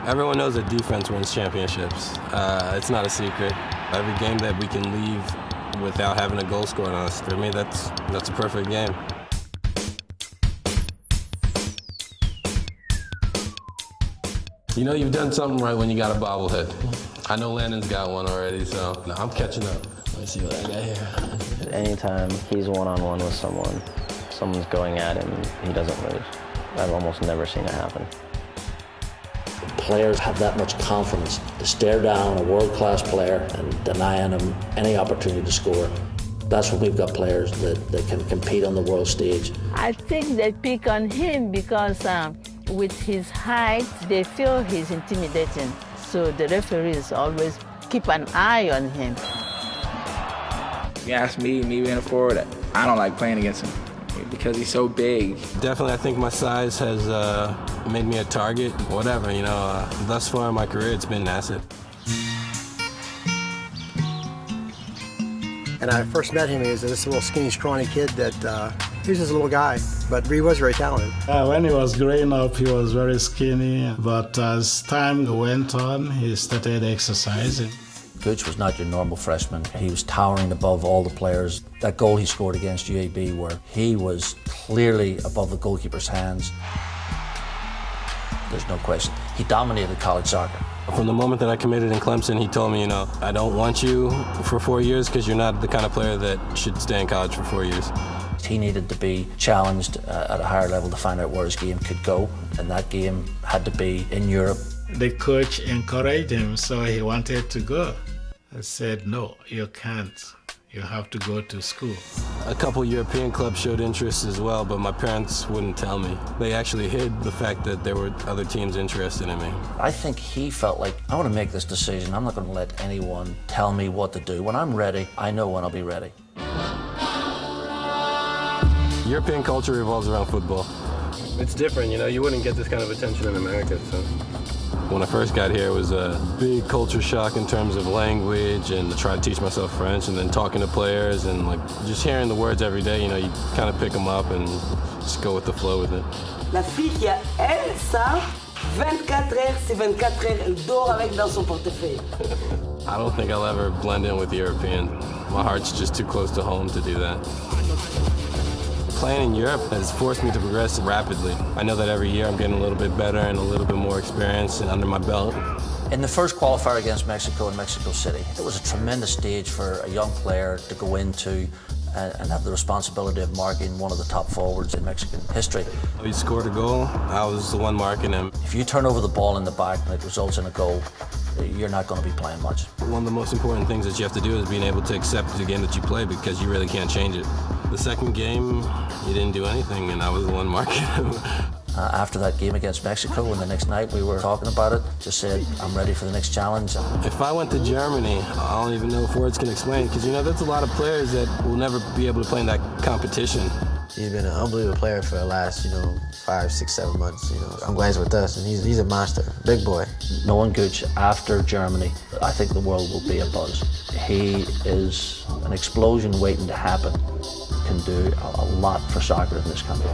Everyone knows that defense wins championships. It's not a secret. Every game that we can leave without having a goal scored on us, for me, that's a perfect game. You know you've done something right when you got a bobblehead. I know Landon's got one already, so I'm catching up. Let me see what I got here. Anytime he's one-on-one with someone, someone's going at him, he doesn't lose. I've almost never seen it happen. Players have that much confidence to stare down a world-class player and denying him any opportunity to score. That's when we've got players that can compete on the world stage. I think they pick on him because with his height, they feel he's intimidating. So the referees always keep an eye on him. You ask me being a forward, I don't like playing against him because he's so big. Definitely, I think my size has made me a target. Whatever, you know, thus far in my career, it's been an asset. And I first met him, he was this little skinny, scrawny kid that, he was just a little guy, but he was very talented. When he was growing up, he was very skinny, but as time went on, he started exercising. Gooch was not your normal freshman. He was towering above all the players. That goal he scored against UAB, where he was clearly above the goalkeeper's hands, there's no question. He dominated college soccer. From the moment that I committed in Clemson, he told me, you know, I don't want you for 4 years because you're not the kind of player that should stay in college for 4 years. He needed to be challenged at a higher level to find out where his game could go, and that game had to be in Europe. The coach encouraged him, so he wanted to go. I said, no, you can't. You have to go to school. A couple European clubs showed interest as well, but my parents wouldn't tell me. They actually hid the fact that there were other teams interested in me. I think he felt like, I want to make this decision. I'm not going to let anyone tell me what to do. When I'm ready, I know when I'll be ready. European culture revolves around football. It's different, you know, you wouldn't get this kind of attention in America, so. When I first got here, it was a big culture shock in terms of language and trying to teach myself French and then talking to players and like just hearing the words every day, you know, you kind of pick them up and just go with the flow with it. La fille qui a elle, ça, 24 heures, c'est 24 heures, elle dort avec dans son portefeuille. I don't think I'll ever blend in with the European. My heart's just too close to home to do that. Playing in Europe has forced me to progress rapidly. I know that every year I'm getting a little bit better and a little bit more experience under my belt. In the first qualifier against Mexico in Mexico City, it was a tremendous stage for a young player to go into and have the responsibility of marking one of the top forwards in Mexican history. He scored a goal, I was the one marking him. If you turn over the ball in the back and it results in a goal, you're not going to be playing much. One of the most important things that you have to do is being able to accept the game that you play because you really can't change it. The second game, he didn't do anything and I was the one marking him. After that game against Mexico and the next night we were talking about it, just said, I'm ready for the next challenge. If I went to Germany, I don't even know if words can explain because, you know, that's a lot of players that will never be able to play in that competition. He's been an unbelievable player for the last, 5, 6, 7 months. I'm glad he's with us, and he's a monster, big boy. Knowing Gooch after Germany, I think the world will be abuzz. He is an explosion waiting to happen. Can do a lot for soccer in this country.